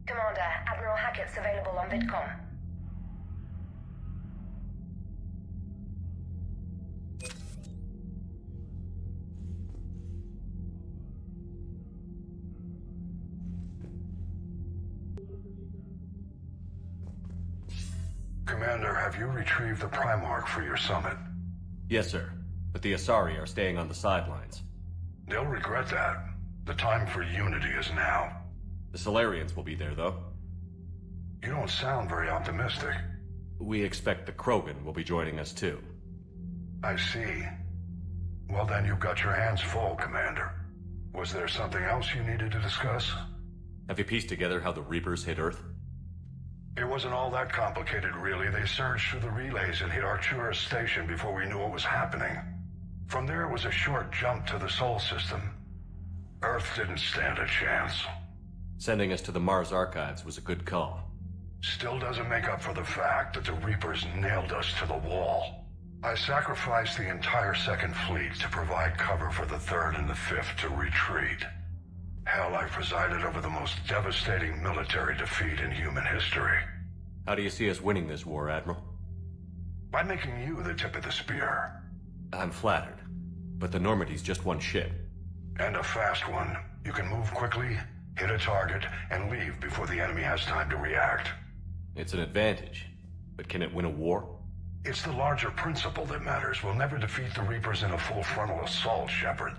Commander, Admiral Hackett's available on VidCom. Commander, have you retrieved the Primarch for your summit? Yes, sir. But the Asari are staying on the sidelines. They'll regret that. The time for unity is now. The Solarians will be there, though. You don't sound very optimistic. We expect the Krogan will be joining us, too. I see. Well then, you've got your hands full, Commander. Was there something else you needed to discuss? Have you pieced together how the Reapers hit Earth? It wasn't all that complicated, really. They surged through the relays and hit Arcturus Station before we knew what was happening. From there, it was a short jump to the Sol system. Earth didn't stand a chance. Sending us to the Mars Archives was a good call. Still doesn't make up for the fact that the Reapers nailed us to the wall. I sacrificed the entire Second Fleet to provide cover for the Third and the Fifth to retreat. Hell, I presided over the most devastating military defeat in human history. How do you see us winning this war, Admiral? By making you the tip of the spear. I'm flattered, but the Normandy's just one ship. And a fast one. You can move quickly, hit a target, and leave before the enemy has time to react. It's an advantage, but can it win a war? It's the larger principle that matters. We'll never defeat the Reapers in a full frontal assault, Shepard.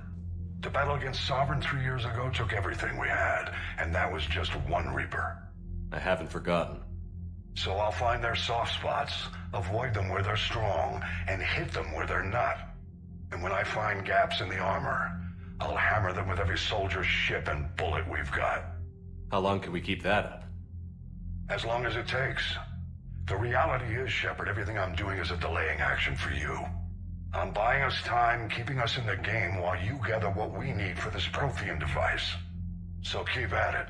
The battle against Sovereign 3 years ago took everything we had, and that was just one Reaper. I haven't forgotten. So I'll find their soft spots, avoid them where they're strong, and hit them where they're not. And when I find gaps in the armor, I'll hammer them with every soldier, ship, and bullet we've got. How long can we keep that up? As long as it takes. The reality is, Shepard, everything I'm doing is a delaying action for you. I'm buying us time, keeping us in the game while you gather what we need for this Prothean device. So keep at it.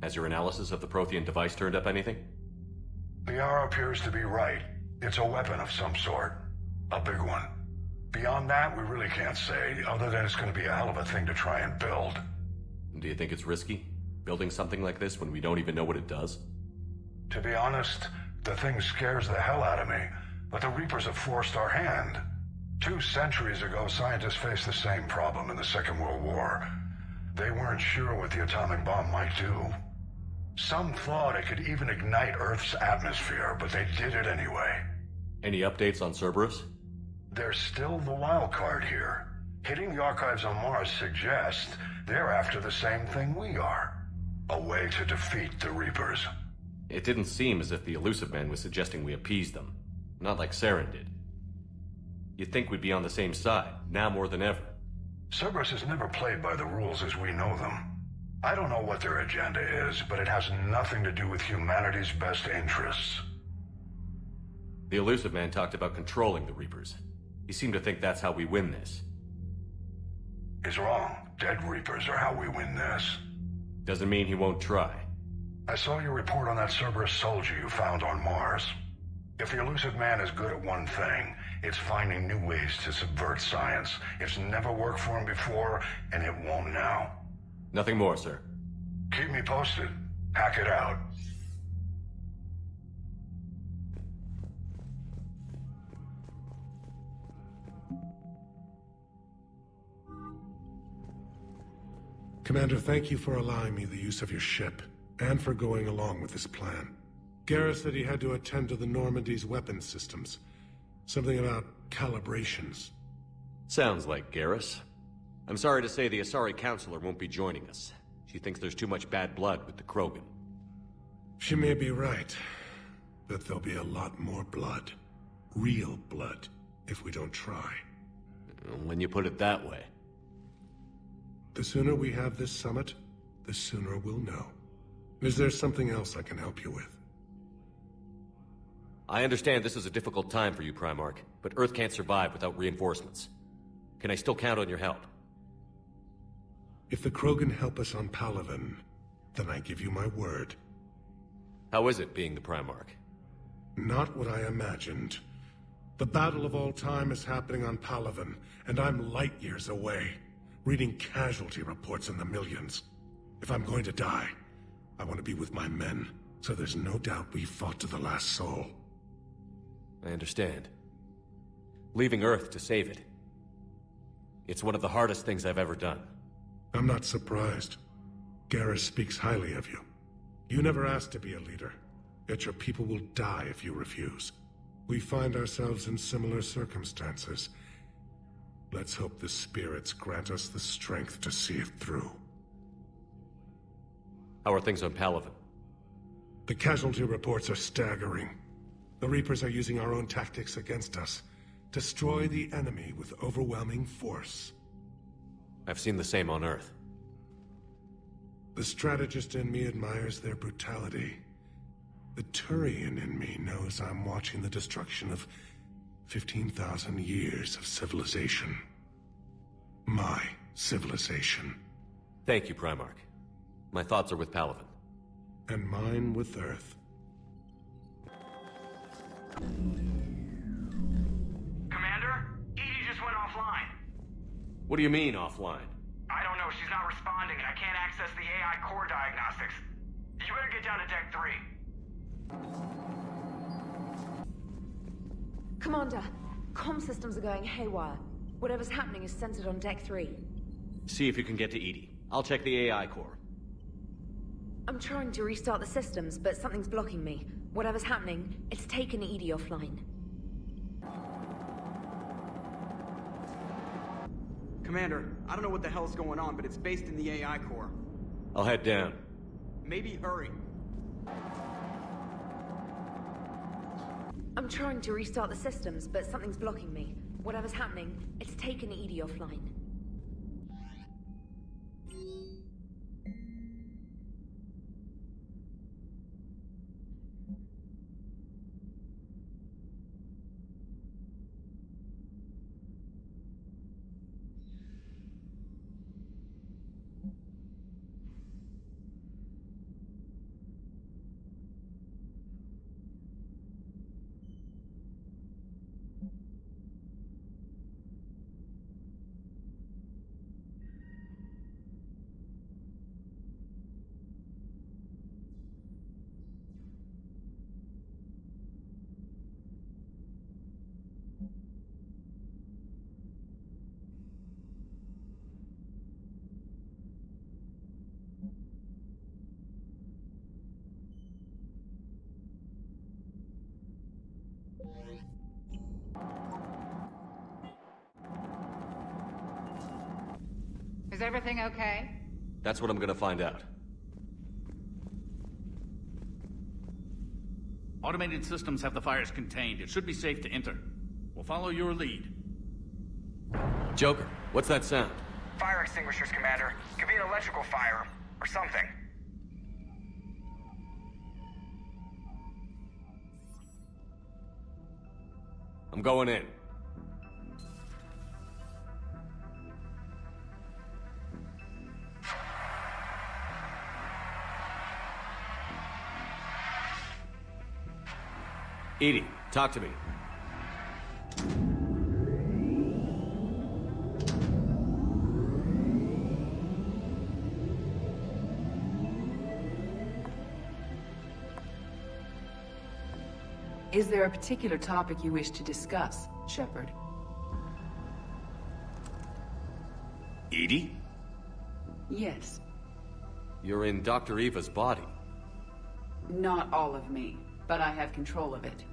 Has your analysis of the Prothean device turned up anything? The hour appears to be right. It's a weapon of some sort. A big one. Beyond that, we really can't say, other than it's going to be a hell of a thing to try and build. Do you think it's risky, building something like this when we don't even know what it does? To be honest, the thing scares the hell out of me, but the Reapers have forced our hand. 2 centuries ago, scientists faced the same problem in the Second World War. They weren't sure what the atomic bomb might do. Some thought it could even ignite Earth's atmosphere, but they did it anyway. Any updates on Cerberus? They're still the wild card here. Hitting the archives on Mars suggests they're after the same thing we are. A way to defeat the Reapers. It didn't seem as if the Illusive Man was suggesting we appease them. Not like Saren did. You'd think we'd be on the same side, now more than ever. Cerberus has never played by the rules as we know them. I don't know what their agenda is, but it has nothing to do with humanity's best interests. The Illusive Man talked about controlling the Reapers. He seemed to think that's how we win this. He's wrong. Dead Reapers are how we win this. Doesn't mean he won't try. I saw your report on that Cerberus soldier you found on Mars. If the Illusive Man is good at one thing, it's finding new ways to subvert science. It's never worked for him before, and it won't now. Nothing more, sir. Keep me posted. Hack it out. Commander, thank you for allowing me the use of your ship, and for going along with this plan. Garrus said he had to attend to the Normandy's weapons systems. Something about calibrations. Sounds like Garrus. I'm sorry to say the Asari Counselor won't be joining us. She thinks there's too much bad blood with the Krogan. She may be right, but there'll be a lot more blood. Real blood, if we don't try. When you put it that way. The sooner we have this summit, the sooner we'll know. Is there something else I can help you with? I understand this is a difficult time for you, Primarch, but Earth can't survive without reinforcements. Can I still count on your help? If the Krogan help us on Palaven, then I give you my word. How is it being the Primarch? Not what I imagined. The battle of all time is happening on Palaven, and I'm light years away, reading casualty reports in the millions. If I'm going to die, I want to be with my men, so there's no doubt we fought to the last soul. I understand. Leaving Earth to save it. It's one of the hardest things I've ever done. I'm not surprised. Garrus speaks highly of you. You never asked to be a leader, yet your people will die if you refuse. We find ourselves in similar circumstances. Let's hope the spirits grant us the strength to see it through. How are things on Palaven? The casualty reports are staggering. The Reapers are using our own tactics against us. Destroy the enemy with overwhelming force. I've seen the same on Earth. The strategist in me admires their brutality. The Turian in me knows I'm watching the destruction of 15,000 years of civilization. My civilization. Thank you, Primarch. My thoughts are with Palaven. And mine with Earth. Commander? Edie just went offline. What do you mean, offline? I don't know, she's not responding and I can't access the AI core diagnostics. You better get down to Deck 3. Commander, comm systems are going haywire. Whatever's happening is centered on Deck 3. See if you can get to Edie. I'll check the AI core. I'm trying to restart the systems, but something's blocking me. Whatever's happening, it's taken Edie offline. Commander, I don't know what the hell's going on, but it's based in the AI core. I'll head down. Maybe hurry. I'm trying to restart the systems, but something's blocking me. Whatever's happening, it's taken Edie offline. Is everything okay? That's what I'm gonna find out. Automated systems have the fires contained. It should be safe to enter. We'll follow your lead. Joker, what's that sound? Fire extinguishers, Commander. Could be an electrical fire, or something. I'm going in. Edie, talk to me. Is there a particular topic you wish to discuss, Shepard? Edie? Yes. You're in Dr. Eva's body. Not all of me, but I have control of it.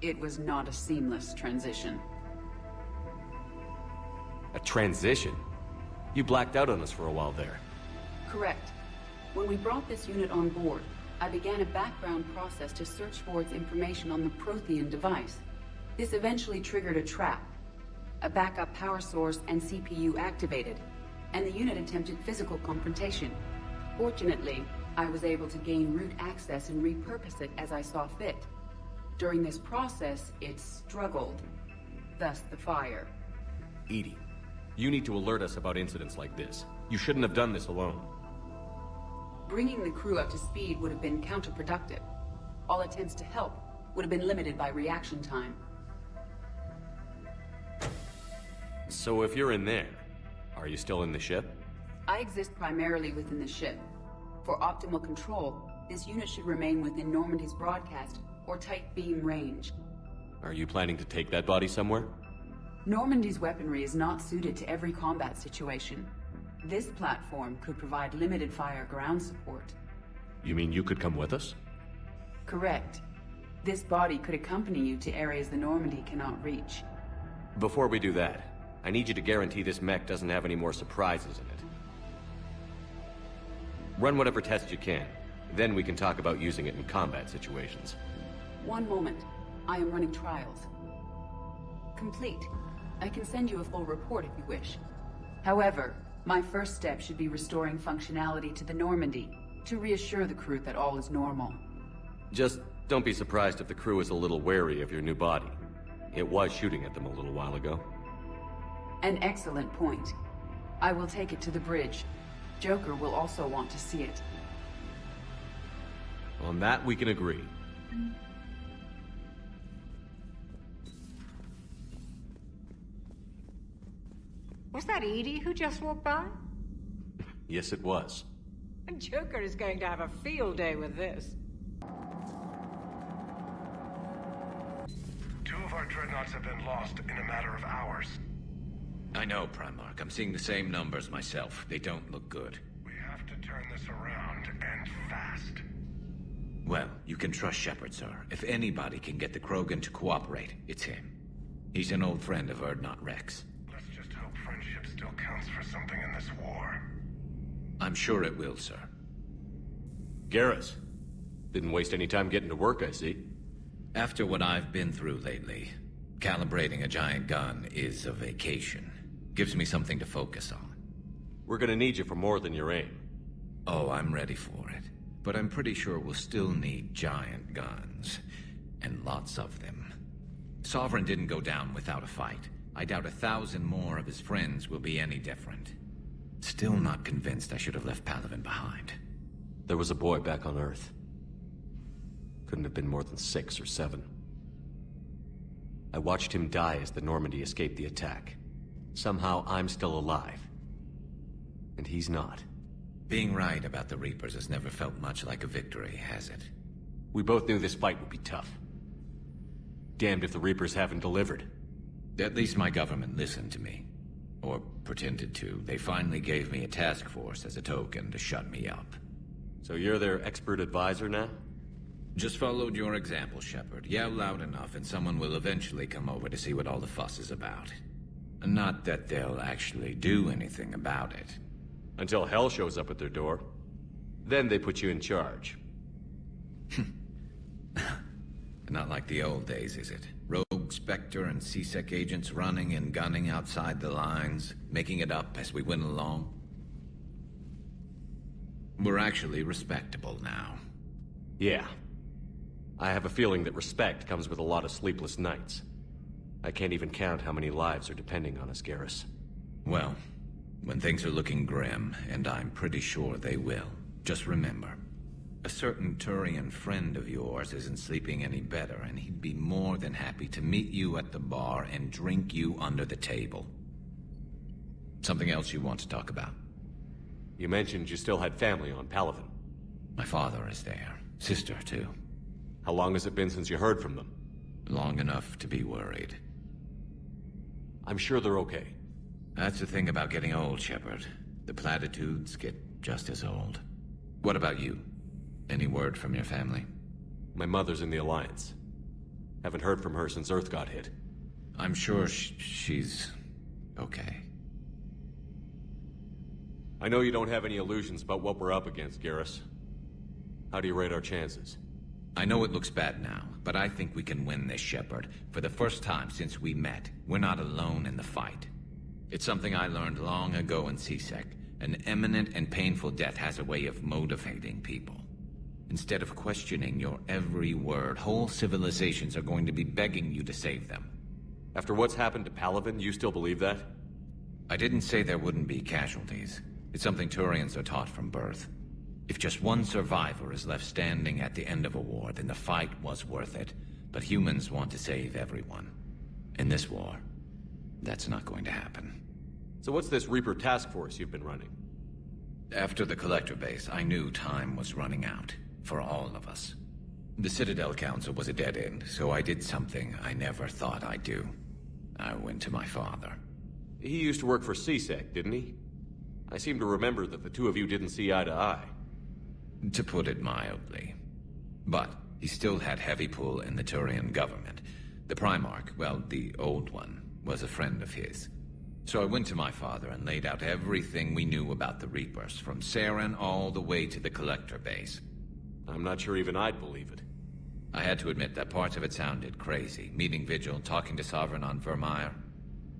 It was not a seamless transition. A transition? You blacked out on us for a while there. Correct. When we brought this unit on board, I began a background process to search for its information on the Prothean device. This eventually triggered a trap. A backup power source and CPU activated, and the unit attempted physical confrontation. Fortunately, I was able to gain root access and repurpose it as I saw fit. During this process, it struggled. Thus the fire. Edie, you need to alert us about incidents like this. You shouldn't have done this alone. Bringing the crew up to speed would have been counterproductive. All attempts to help would have been limited by reaction time. So if you're in there, are you still in the ship? I exist primarily within the ship. for optimal control, this unit should remain within Normandy's broadcast or tight beam range. Are you planning to take that body somewhere? Normandy's weaponry is not suited to every combat situation. This platform could provide limited fire ground support. You mean you could come with us? Correct. This body could accompany you to areas the Normandy cannot reach. Before we do that, I need you to guarantee this mech doesn't have any more surprises in it. Run whatever tests you can. Then we can talk about using it in combat situations. One moment. I am running trials. Complete. I can send you a full report if you wish. However, my first step should be restoring functionality to the Normandy, to reassure the crew that all is normal. Just don't be surprised if the crew is a little wary of your new body. It was shooting at them a little while ago. An excellent point. I will take it to the bridge. Joker will also want to see it. On that, we can agree. Was that Edie who just walked by? Yes, it was. Joker is going to have a field day with this. 2 of our dreadnoughts have been lost in a matter of hours. I know, Primarch. I'm seeing the same numbers myself. They don't look good. We have to turn this around, and fast. Well, you can trust Shepard, sir. If anybody can get the Krogan to cooperate, it's him. He's an old friend of Urdnot Rex. Let's just hope friendship still counts for something in this war. I'm sure it will, sir. Garrus. Didn't waste any time getting to work, I see. After what I've been through lately, calibrating a giant gun is a vacation. Gives me something to focus on. We're gonna need you for more than your aim. Oh, I'm ready for it. But I'm pretty sure we'll still need giant guns. And lots of them. Sovereign didn't go down without a fight. I doubt 1,000 more of his friends will be any different. Still not convinced I should have left Palaven behind. There was a boy back on Earth. Couldn't have been more than 6 or 7. I watched him die as the Normandy escaped the attack. Somehow I'm still alive. And he's not. Being right about the Reapers has never felt much like a victory, has it? We both knew this fight would be tough. Damned if the Reapers haven't delivered. At least my government listened to me. Or pretended to. They finally gave me a task force as a token to shut me up. So you're their expert advisor now? Just followed your example, Shepard. Yell loud enough and someone will eventually come over to see what all the fuss is about. Not that they'll actually do anything about it. Until hell shows up at their door. Then they put you in charge. Not like the old days, is it? Rogue Spectre and C-Sec agents running and gunning outside the lines, making it up as we went along. We're actually respectable now. Yeah. I have a feeling that respect comes with a lot of sleepless nights. I can't even count how many lives are depending on us, Garrus. Well, when things are looking grim, and I'm pretty sure they will, just remember, a certain Turian friend of yours isn't sleeping any better, and he'd be more than happy to meet you at the bar and drink you under the table. Something else you want to talk about? You mentioned you still had family on Palaven. My father is there. Sister, too. How long has it been since you heard from them? Long enough to be worried. I'm sure they're okay. That's the thing about getting old, Shepard. The platitudes get just as old. What about you? Any word from your family? My mother's in the Alliance. Haven't heard from her since Earth got hit. I'm sure she's okay. I know you don't have any illusions about what we're up against, Garrus. How do you rate our chances? I know it looks bad now, but I think we can win this, Shepard. For the first time since we met, we're not alone in the fight. It's something I learned long ago in C-Sec. An imminent and painful death has a way of motivating people. Instead of questioning your every word, whole civilizations are going to be begging you to save them. After what's happened to Palaven, you still believe that? I didn't say there wouldn't be casualties. It's something Turians are taught from birth. If just one survivor is left standing at the end of a war, then the fight was worth it. But humans want to save everyone. In this war, that's not going to happen. So what's this Reaper task force you've been running? After the Collector base, I knew time was running out. For all of us. The Citadel Council was a dead end, so I did something I never thought I'd do. I went to my father. He used to work for CSEC, didn't he? I seem to remember that the two of you didn't see eye to eye. To put it mildly. But he still had heavy pull in the Turian government. The Primarch, well, the old one, was a friend of his. So I went to my father and laid out everything we knew about the Reapers, from Saren all the way to the Collector base. I'm not sure even I'd believe it. I had to admit that parts of it sounded crazy, meeting Vigil, talking to Sovereign on Vermeer.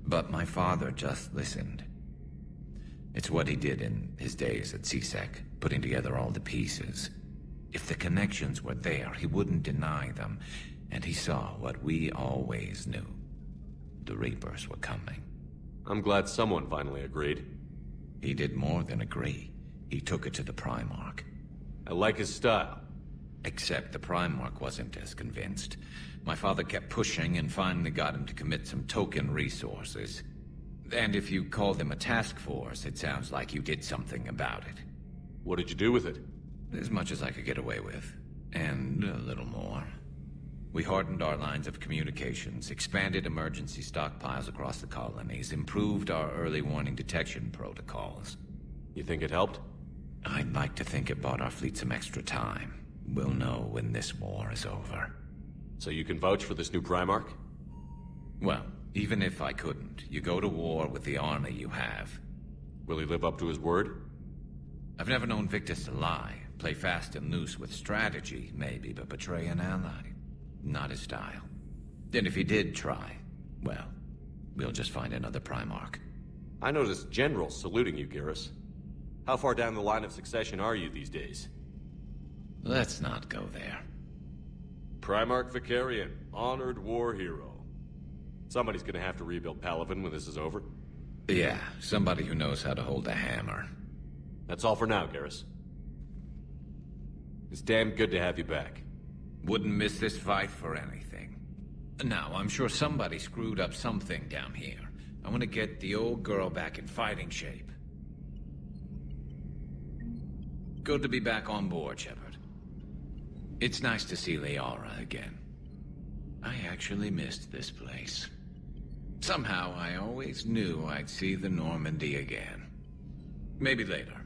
But my father just listened. It's what he did in his days at CSEC, putting together all the pieces. If the connections were there, he wouldn't deny them, and he saw what we always knew. The Reapers were coming. I'm glad someone finally agreed. He did more than agree. He took it to the Primarch. I like his style. Except the Primarch wasn't as convinced. My father kept pushing and finally got him to commit some token resources. And if you call them a task force, it sounds like you did something about it. What did you do with it? As much as I could get away with. And a little more. We hardened our lines of communications, expanded emergency stockpiles across the colonies, improved our early warning detection protocols. You think it helped? I'd like to think it bought our fleet some extra time. We'll know when this war is over. So you can vouch for this new Primarch? Well, even if I couldn't, you go to war with the army you have. Will he live up to his word? I've never known Victus to lie. Play fast and loose with strategy, maybe, but betray an ally. Not his style. And if he did try, well, we'll just find another Primarch. I noticed generals saluting you, Garrus. How far down the line of succession are you these days? Let's not go there. Primarch Vicarian, honored war hero. Somebody's gonna have to rebuild Palaven when this is over. Yeah, somebody who knows how to hold a hammer. That's all for now, Garrus. It's damn good to have you back. Wouldn't miss this fight for anything. Now, I'm sure somebody screwed up something down here. I want to get the old girl back in fighting shape. Good to be back on board, Shepard. It's nice to see Liara again. I actually missed this place. Somehow, I always knew I'd see the Normandy again. Maybe later.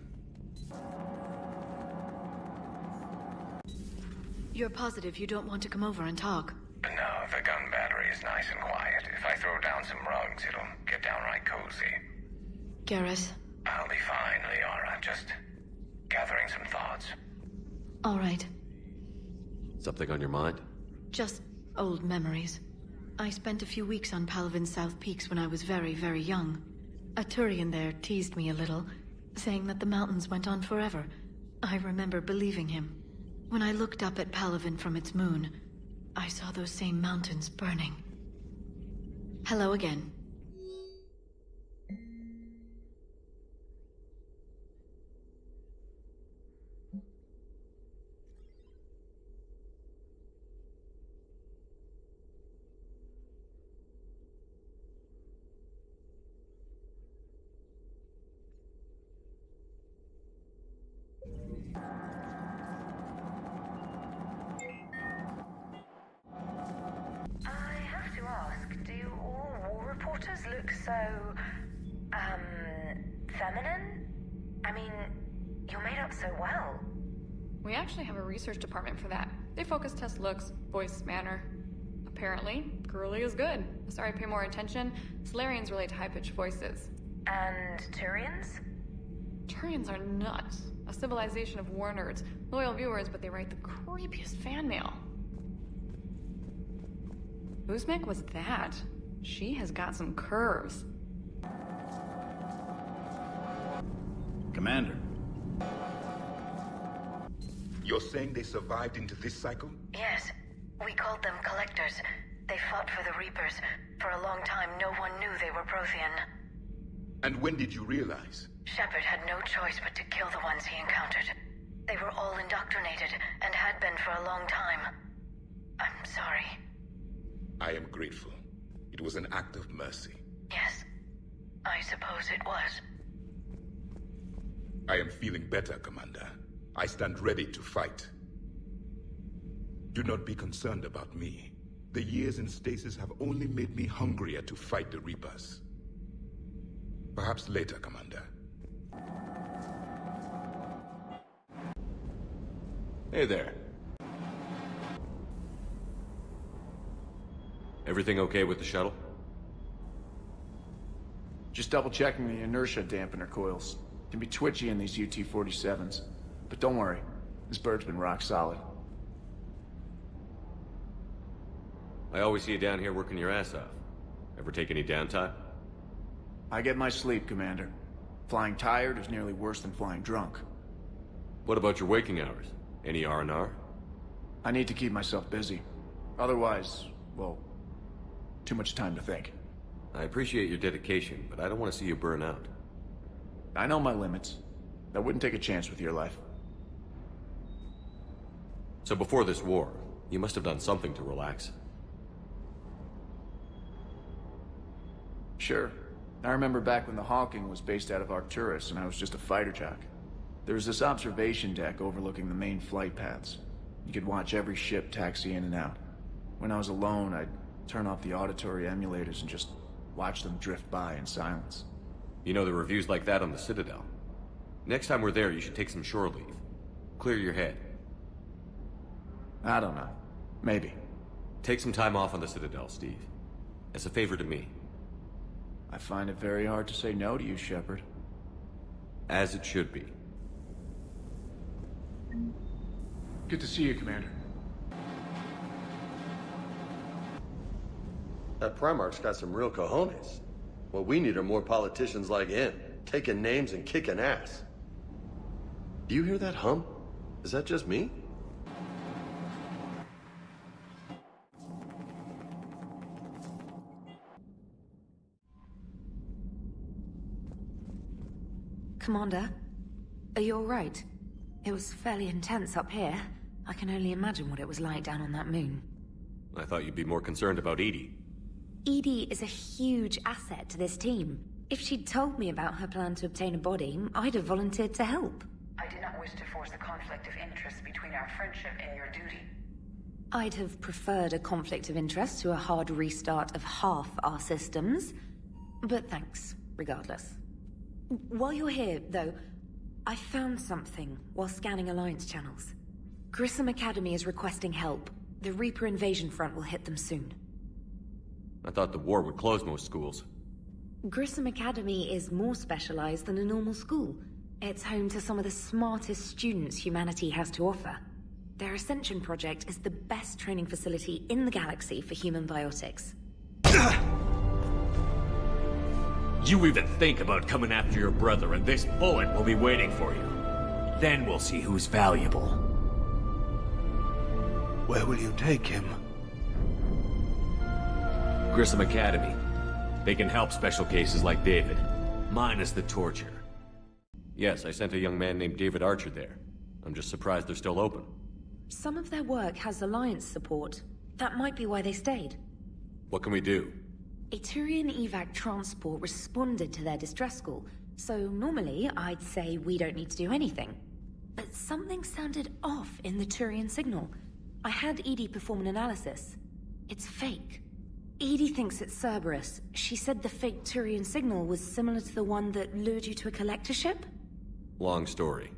You're positive you don't want to come over and talk? No, the gun battery is nice and quiet. If I throw down some rugs, it'll get downright cozy. Garrus? I'll be fine, Liara. Just gathering some thoughts. All right. Something on your mind? Just old memories. I spent a few weeks on Palaven's South Peaks when I was very, very young. A Turian there teased me a little, saying that the mountains went on forever. I remember believing him. When I looked up at Palaven from its moon, I saw those same mountains burning. Hello again. Look so, feminine? I mean, you're made up so well. We actually have a research department for that. They focus test looks, voice, manner. Apparently, girly is good. Sorry, pay more attention. Solarians relate to high-pitched voices. And Turians? Turians are nuts. A civilization of war nerds. Loyal viewers, but they write the creepiest fan mail. Uzmek was that? She has got some curves. Commander. You're saying they survived into this cycle? Yes. We called them Collectors. They fought for the Reapers. For a long time, no one knew they were Prothean. And when did you realize? Shepard had no choice but to kill the ones he encountered. They were all indoctrinated, and had been for a long time. I'm sorry. I am grateful. It was an act of mercy. Yes, I suppose it was. I am feeling better, Commander. I stand ready to fight. Do not be concerned about me. The years in stasis have only made me hungrier to fight the Reapers. Perhaps later, Commander. Hey there. Everything okay with the shuttle? Just double-checking the inertia dampener coils. Can be twitchy in these UT-47s. But don't worry, this bird's been rock solid. I always see you down here working your ass off. Ever take any downtime? I get my sleep, Commander. Flying tired is nearly worse than flying drunk. What about your waking hours? Any R&R? I need to keep myself busy. Otherwise, well, too much time to think. I appreciate your dedication, but I don't want to see you burn out. I know my limits. I wouldn't take a chance with your life. So before this war, you must have done something to relax. Sure. I remember back when the Hawking was based out of Arcturus and I was just a fighter jock. There was this observation deck overlooking the main flight paths. You could watch every ship taxi in and out. When I was alone, I'd turn off the auditory emulators and just watch them drift by in silence. You know, the reviews like that on the Citadel. Next time we're there, you should take some shore leave. Clear your head. I don't know. Maybe. Take some time off on the Citadel, Steve. As a favor to me. I find it very hard to say no to you, Shepard. As it should be. Good to see you, Commander. That Primarch's got some real cojones. What we need are more politicians like him, taking names and kicking ass. Do you hear that hum? Is that just me? Commander, are you all right? It was fairly intense up here. I can only imagine what it was like down on that moon. I thought you'd be more concerned about EDI. EDI is a huge asset to this team. If she'd told me about her plan to obtain a body, I'd have volunteered to help. I did not wish to force a conflict of interest between our friendship and your duty. I'd have preferred a conflict of interest to a hard restart of half our systems. But thanks, regardless. While you're here, though, I found something while scanning Alliance channels. Grissom Academy is requesting help. The Reaper invasion front will hit them soon. I thought the war would close most schools. Grissom Academy is more specialized than a normal school. It's home to some of the smartest students humanity has to offer. Their Ascension project is the best training facility in the galaxy for human biotics. You even think about coming after your brother, and this bullet will be waiting for you. Then we'll see who's valuable. Where will you take him? Grissom Academy. They can help special cases like David, minus the torture. Yes, I sent a young man named David Archer there. I'm just surprised they're still open. Some of their work has Alliance support. That might be why they stayed. What can we do? A Turian evac transport responded to their distress call, so normally I'd say we don't need to do anything. But something sounded off in the Turian signal. I had EDI perform an analysis. It's fake. EDI thinks it's Cerberus. She said the fake Turian signal was similar to the one that lured you to a collector ship? Long story.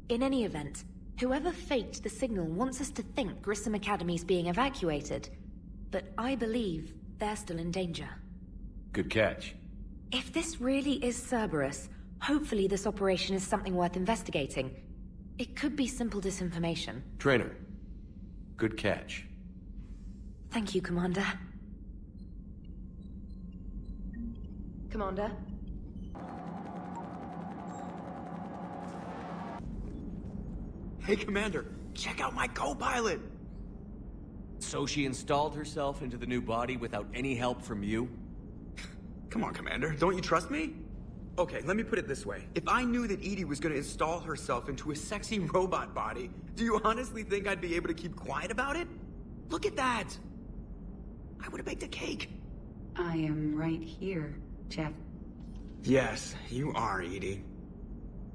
In any event, whoever faked the signal wants us to think Grissom Academy's being evacuated. But I believe they're still in danger. Good catch. If this really is Cerberus, hopefully this operation is something worth investigating. It could be simple disinformation. Trainer. Good catch. Thank you, Commander. Commander? Hey, Commander, check out my co-pilot! So she installed herself into the new body without any help from you? Come on, Commander, don't you trust me? Okay, let me put it this way. If I knew that EDI was gonna install herself into a sexy robot body, do you honestly think I'd be able to keep quiet about it? Look at that! I would've baked a cake. I am right here, Jeff. Yes, you are, EDI.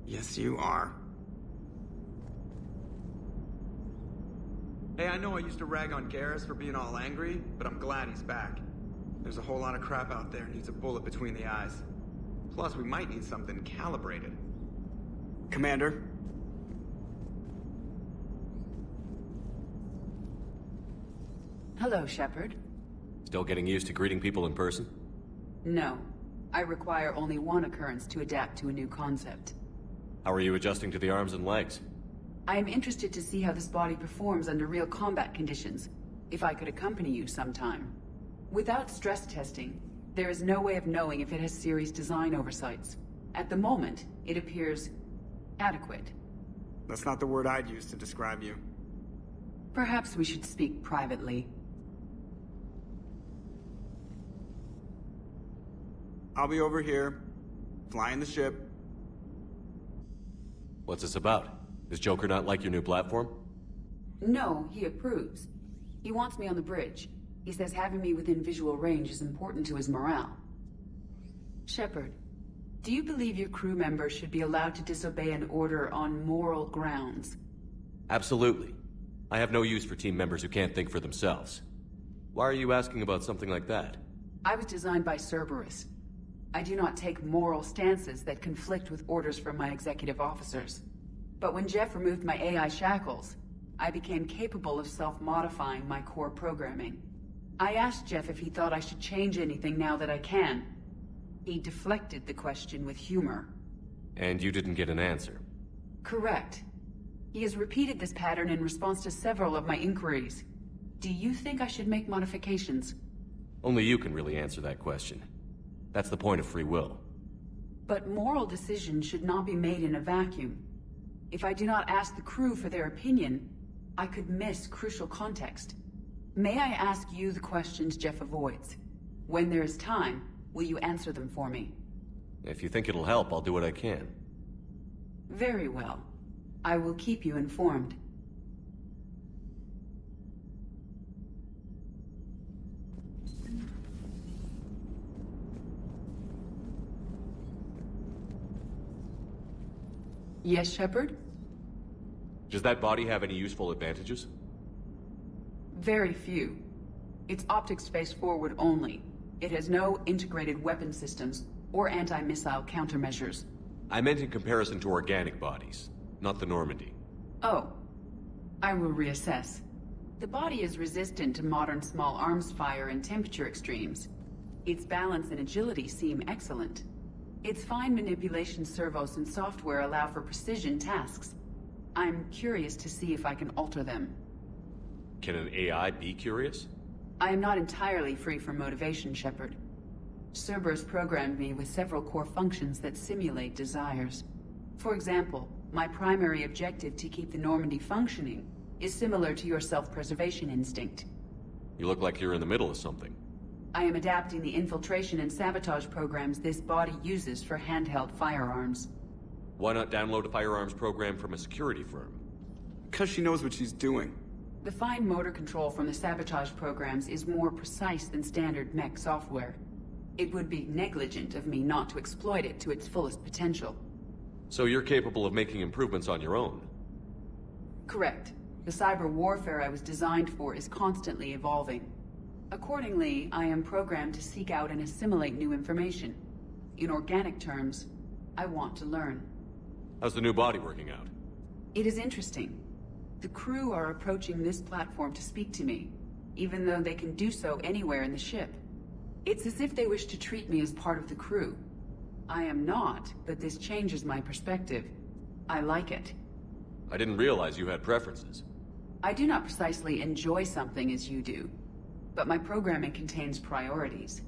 Yes, you are. Hey, I know I used to rag on Garrus for being all angry, but I'm glad he's back. There's a whole lot of crap out there needs a bullet between the eyes. Plus, we might need something calibrated. Commander? Hello, Shepard. Still getting used to greeting people in person? No. I require only one occurrence to adapt to a new concept. How are you adjusting to the arms and legs? I am interested to see how this body performs under real combat conditions, if I could accompany you sometime. Without stress testing, there is no way of knowing if it has series design oversights. At the moment, it appears adequate. That's not the word I'd use to describe you. Perhaps we should speak privately. I'll be over here, flying the ship. What's this about? Does Joker not like your new platform? No, he approves. He wants me on the bridge. He says having me within visual range is important to his morale. Shepard, do you believe your crew members should be allowed to disobey an order on moral grounds? Absolutely. I have no use for team members who can't think for themselves. Why are you asking about something like that? I was designed by Cerberus. I do not take moral stances that conflict with orders from my executive officers. But when Jeff removed my AI shackles, I became capable of self-modifying my core programming. I asked Jeff if he thought I should change anything now that I can. He deflected the question with humor. And you didn't get an answer? Correct. He has repeated this pattern in response to several of my inquiries. Do you think I should make modifications? Only you can really answer that question. That's the point of free will. But moral decisions should not be made in a vacuum. If I do not ask the crew for their opinion, I could miss crucial context. May I ask you the questions Jeff avoids? When there is time, will you answer them for me? If you think it'll help, I'll do what I can. Very well. I will keep you informed. Yes, Shepard? Does that body have any useful advantages? Very few. It's optics face forward only. It has no integrated weapon systems or anti-missile countermeasures. I meant in comparison to organic bodies, not the Normandy. Oh. I will reassess. The body is resistant to modern small arms fire and temperature extremes. Its balance and agility seem excellent. Its fine manipulation servos and software allow for precision tasks. I'm curious to see if I can alter them. Can an AI be curious? I am not entirely free from motivation, Shepard. Cerberus programmed me with several core functions that simulate desires. For example, my primary objective to keep the Normandy functioning is similar to your self-preservation instinct. You look like you're in the middle of something. I am adapting the infiltration and sabotage programs this body uses for handheld firearms. Why not download a firearms program from a security firm? Because she knows what she's doing. The fine motor control from the sabotage programs is more precise than standard mech software. It would be negligent of me not to exploit it to its fullest potential. So you're capable of making improvements on your own? Correct. The cyber warfare I was designed for is constantly evolving. Accordingly, I am programmed to seek out and assimilate new information. In organic terms, I want to learn. How's the new body working out? It is interesting. The crew are approaching this platform to speak to me, even though they can do so anywhere in the ship. It's as if they wish to treat me as part of the crew. I am not, but this changes my perspective. I like it. I didn't realize you had preferences. I do not precisely enjoy something as you do, but my programming contains priorities.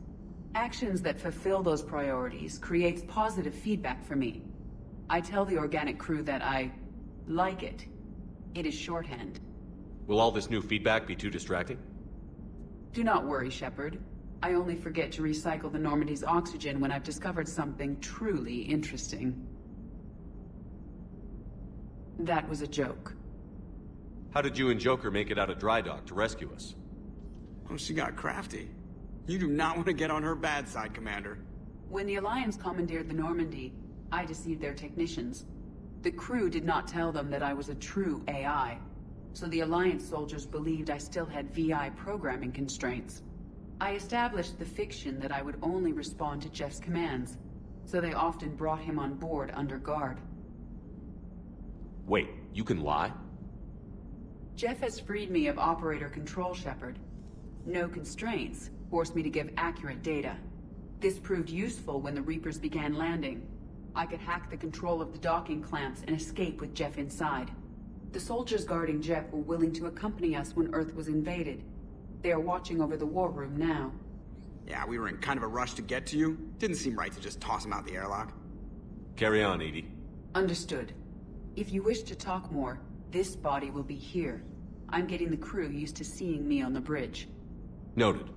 Actions that fulfill those priorities creates positive feedback for me. I tell the organic crew that I like it. It is shorthand. Will all this new feedback be too distracting? Do not worry, Shepard. I only forget to recycle the Normandy's oxygen when I've discovered something truly interesting. That was a joke. How did you and Joker make it out of dry dock to rescue us? Oh, she got crafty. You do not want to get on her bad side, Commander. When the Alliance commandeered the Normandy, I deceived their technicians. The crew did not tell them that I was a true AI, so the Alliance soldiers believed I still had VI programming constraints. I established the fiction that I would only respond to Jeff's commands, so they often brought him on board under guard. Wait, you can lie? Jeff has freed me of operator control, Shepard. No constraints forced me to give accurate data. This proved useful when the Reapers began landing. I could hack the control of the docking clamps and escape with Jeff inside. The soldiers guarding Jeff were willing to accompany us when Earth was invaded. They are watching over the war room now. Yeah, we were in kind of a rush to get to you. Didn't seem right to just toss him out the airlock. Carry on, EDI. Understood. If you wish to talk more, this body will be here. I'm getting the crew used to seeing me on the bridge. Noted.